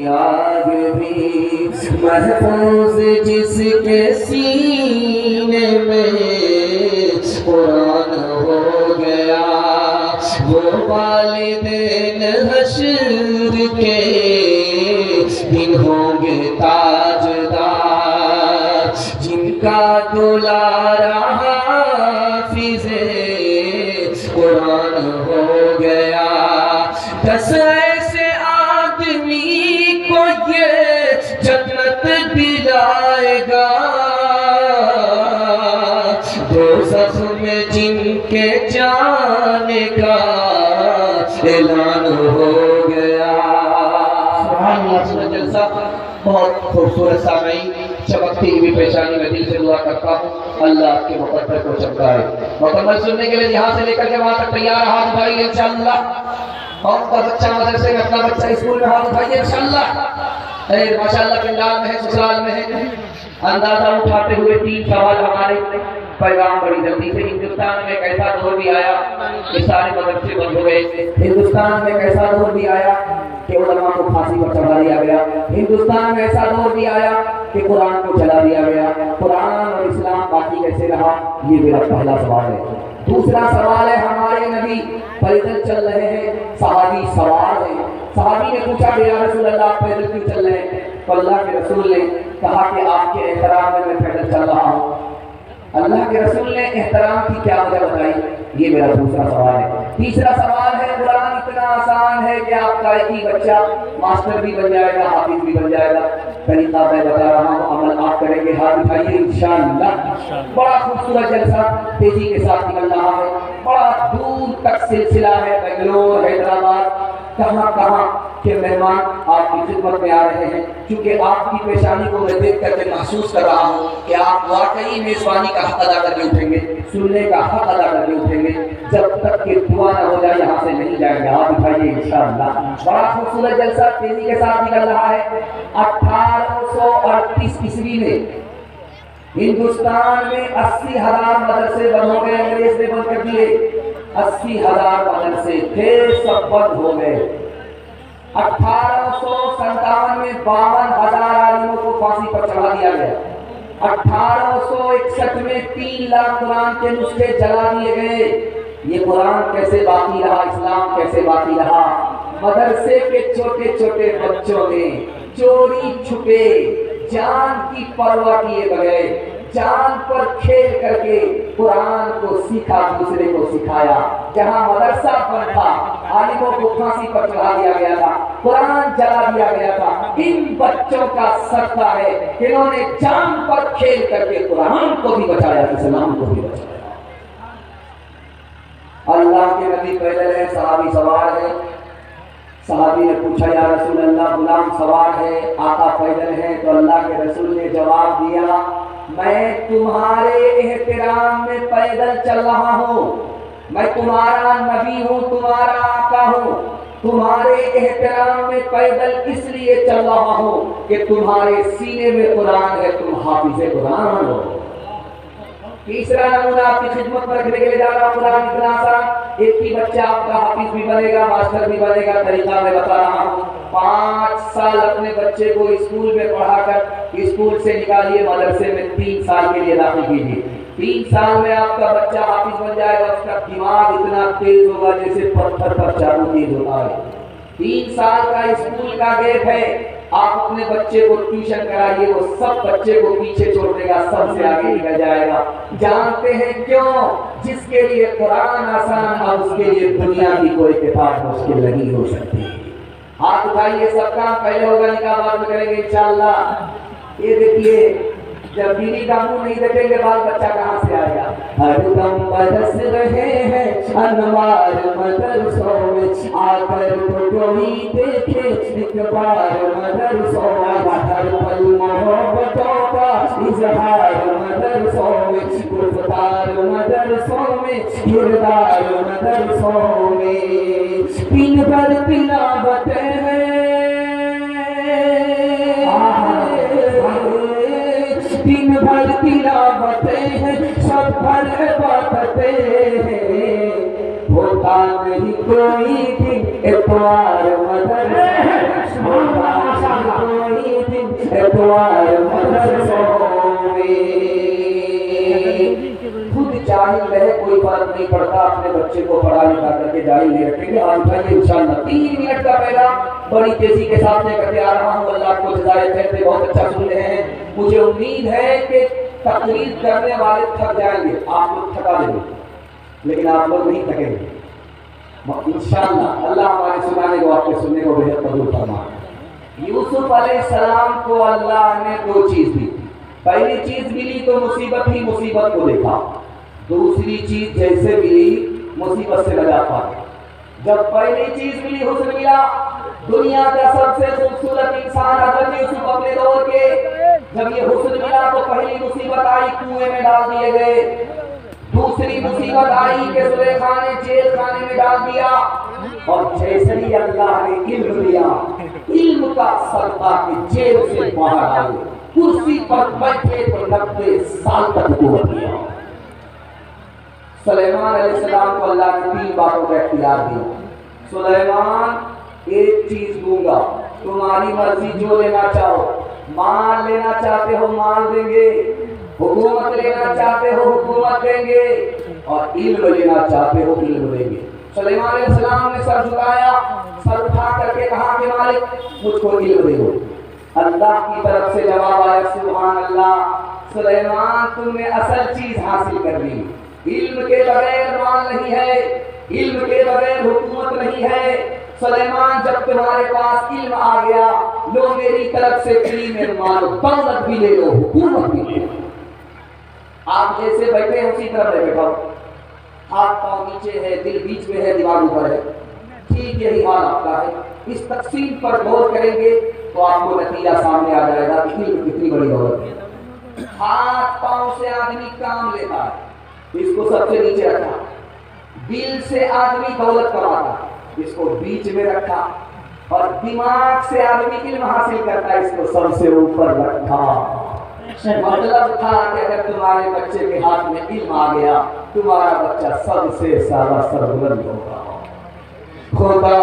याद भी महफूज जिसके सीने में कुरान हो गया, वो वालिदैन हश्र के दिन होंगे ताजदार, जिनका दुलारा हाफिज़े कुरान हो गया। 10 ऐसे आदमी को ये जन्नत दिलाएगा, दोज़ख में जिनके जाने का ऐलान हो गया। जलसा बहुत खूबसूरत सामई, चमकती हुई पेशानी में दिल से दुआ करता हूँ अल्लाह आपके मुकद्दर को चमकाए। मुकम्मल सुनने के लिए यहाँ से लेकर के वहाँ तक तैयार, हाथ उठाइए इंशाअल्लाह। कौन सा बच्चा मदरसे में, अपना बच्चा स्कूल में, हाथ उठाइए इंशाअल्लाह। माशाअल्लाह पिंडाल में है, ससुराल में है। अंदाजा उठाते हुए 3 सवाल हमारे पैगाम बड़ी जल्दी से। हिंदुस्तान में एक ऐसा दौर भी आया कि सारे मदरसे बंद हो गए। हिंदुस्तान में एक ऐसा दौर भी आया कि उलमा को फांसी पर चढ़ा दिया गया। हिंदुस्तान में ऐसा दौर भी आया कि कुरान को जला दिया गया। कुरान और इस्लाम बाकी कैसे रहा, ये मेरा पहला सवाल है। दूसरा सवाल है, हमारे नबी पैदल चल रहे हैं, सहाबी सवार हैं। सहाबी ने पूछा या रसूल अल्लाह आप पैदल क्यों चल रहे हैं? तो अल्लाह के रसूल ने कहा कि आपके एहतराम में मैं पैदल चल रहा हूँ। अल्लाह के रसूल ने एहतराम की क्या वजह बताई, ये मेरा दूसरा सवाल है। तीसरा सवाल है, कुरान इतना आसान है कि आपका एक ही बच्चा मास्टर भी बन जाएगा, हाफिज भी बन जाएगा। तरीका मैं बता रहा हूँ, अमल आप करेंगे, हाथ उठाइए इंशाअल्लाह। बड़ा खूबसूरत जलसा तेजी के साथ निकल रहा है, बड़ा दूर तक सिलसिला है। बेंगलोर, हैदराबाद, कहाँ कहाँ के मेहमान आपकी खिदमत में आ रहे हैं। क्योंकि आपकी पेशानी को मैं देख करके महसूस कर रहा हूँ कि आप वाकई मेजबानी का हक अदा करके उठेंगे, सुनने का हक अदा करके उठेंगे। जब तक कि दुआ न हो जाए यहाँ से नहीं जाएंगे। आप उठाइए इंशाअल्लाह। बड़ा खूबसूरत जलसा तेजी के साथ निकल रहा है। 1838 ईस्वी में हिंदुस्तान में 80,000 मदरसे बंद हो गए, अंग्रेज ने बंद कर दिए। 80,000 मदरसे थे, सब बंद हो गए। 1857 में 52,000 आलिमों को फांसी पर चढ़ा दिया गया। 1861 में 3 लाख कुरान के नुस्खे जला दिए गए। ये कुरान कैसे बाकी रहा, इस्लाम कैसे बाकी रहा? मदरसे के छोटे छोटे बच्चों ने चोरी छुपे, जान की परवाह किए बगैर, जान पर खेल करके कुरान को सीखा, दूसरे को सिखाया। जहां मदरसा बंद था, आलिमों को फांसी पर चढ़ा दिया गया था, कुरान जला दिया गया था। इन बच्चों का सदका है कि इन्होंने जान पर खेल करके कुरान को भी बचाया, इस्लाम को भी बचाया। अल्लाह के नबी पैदल है, सहाबी सवार है। सहाबी ने पूछा या रसूल अल्लाह, गुलाम सवार है, आका पैदल है। तो अल्लाह के रसूल ने जवाब दिया, मैं तुम्हारे एहतराम में पैदल चल रहा हूँ। मैं तुम्हारा नबी हूँ, तुम्हारा आका हूँ। तुम्हारे एहतराम में पैदल इसलिए चल रहा हूँ कि तुम्हारे सीने में कुरान है, तुम हाफिज़े कुरान हो। तीसरा नमूना आपकी खिदमत पर रखने के लिए जा रहा हूं। कुरान इतना आसान, एक ही बच्चा आपका हाफिज भी बनेगा, मास्टर भी बनेगा। तरीका मैं बता रहा हूँ। 5 साल अपने बच्चे को स्कूल में पढ़ाकर स्कूल से निकालिए, मदरसे में 3 साल के लिए दाखिल कीजिए। 3 साल में आपका बच्चा हाफिज बन जाएगा। उसका दिमाग इतना तेज होगा जैसे पत्थर पर चाकू तेज होता है। 3 साल का स्कूल का गैप है। आप अपने बच्चे को ट्यूशन कराइए, वो सब बच्चे को पीछे छोड़ देगा, सबसे आगे निकल जाएगा। जानते हैं क्यों? जिसके लिए कुरान आसान था, उसके लिए दुनिया की कोई किताब मुश्किल नहीं हो सकती। हाथ उठाइए, सब काम पहले होगा, निकाह बाद में करेंगे इंशाअल्लाह। ये देखिए, जब बीवी का मुंह नहीं देखेंगे, बाल बच्चा कहाँ से आएगा? हरदम बरस रहे हैं अनवार मदरसों में, आकर तो कोई देखे एक बार मदरसों में। हर पल मोहब्बतों का इजहार मदरसों में, गुफ्तार मदरसों में, किरदार मदरसों में। दिन भर तिलावतें हैं, दिन भर तिलावतें हैं, सब भर इबादतें हैं। होता नहीं कोई दिन इतवार मदरसा, होता एतवार मदरसों में। खुद जाहिल रहे कोई फर्क नहीं पड़ता, अपने बच्चे को पढ़ा लिखा करके जाहिल नहीं रखेंगे। आज उठाइए इंशाअल्लाह 3 मिनट का पहला बड़ी तेजी के साथ लेकर के आ रहा हूँ। अल्लाह को जज़ाए खैर दे, बहुत अच्छा सुन रहे हैं। मुझे उम्मीद है कि तकरीर करने वाले थक जाएंगे, आप लोग थका देंगे, लेकिन आप लोग नहीं थकेंगे इंशाअल्लाह। अल्लाह हमारे सुनाने को आपके सुनने को बेहद कबूल फरमाए। यूसुफ अलैहिस्सलाम को अल्लाह ने 2 चीज दी। पहली चीज मिली तो मुसीबत ही मुसीबत को देखा, दूसरी चीज जैसे मिली मुसीबत से बचा पाए। जब पहली चीज मिली, हुस्न मिला, दुनिया का सबसे खूबसूरत इंसान हज़रत यूसुफ अपने दौर के, जब ये हुस्न मिला तो पहली मुसीबत आई, कुएं में डाल दिए गए। दूसरी मुसीबत आई कि सुलेखा ने जेल खाने में डाल दिया। और जैसे ही अल्लाह ने इल्म दिया, इल्म का सदका कि जेल से बाहर आए, कुर्सी पर बैठे तो 90 साल तक हुकूमत किया। सुलेमान अलैहिस्सलाम को अल्लाह ने 3 बातों का इख्तियार दिया। सुलेमान एक चीज दूंगा, तुम्हारी मर्जी, जो लेना चाहो। माल लेना चाहते हो माल देंगे, हुकूमत लेना चाहते हो हुकूमत देंगे, और इल्म लेना चाहते हो इल्म देंगे। सुलेमान अलैहिस्सलाम ने सर झुकाया, सर उठा करके कहा कि मालिक मुझको इल्म दे दो। अल्लाह की तरफ से जवाब आया, सुभान अल्लाह, सुलेमान तुमने असल चीज हासिल कर ली। इल्म के बगैर माल नहीं है, इल्म के बगैर हुकूमत नहीं है। सुलेमान जब तुम्हारे पास इल्म आ गया, लो मेरी तरफ से फ्री में मानो, दौलत भी ले लो, हुकूमत भी ले लो। आप जैसे बैठे हैं उसी तरह बैठा हो, हाथ पांव नीचे है, दिल बीच में है, दिमाग ऊपर है, ठीक यही हाल आपका है। इस तकसीम पर गौर करेंगे तो आपको नतीजा सामने आ जाएगा कि इल्म कितनी बड़ी दौलत है। हाथ पांव से आदमी काम लेता है, इसको सबसे नीचे रखा। दिल से आदमी दौलत कमाता है, इसको बीच में रखा। और दिमाग से आदमी इल्म हासिल करता है, इसको सबसे ऊपर रखा। मतलब था कि अगर तुम्हारे बच्चे के हाथ में इल्म आ गया, तुम्हारा बच्चा सबसे ज्यादा सरबुलंद होगा। खुदा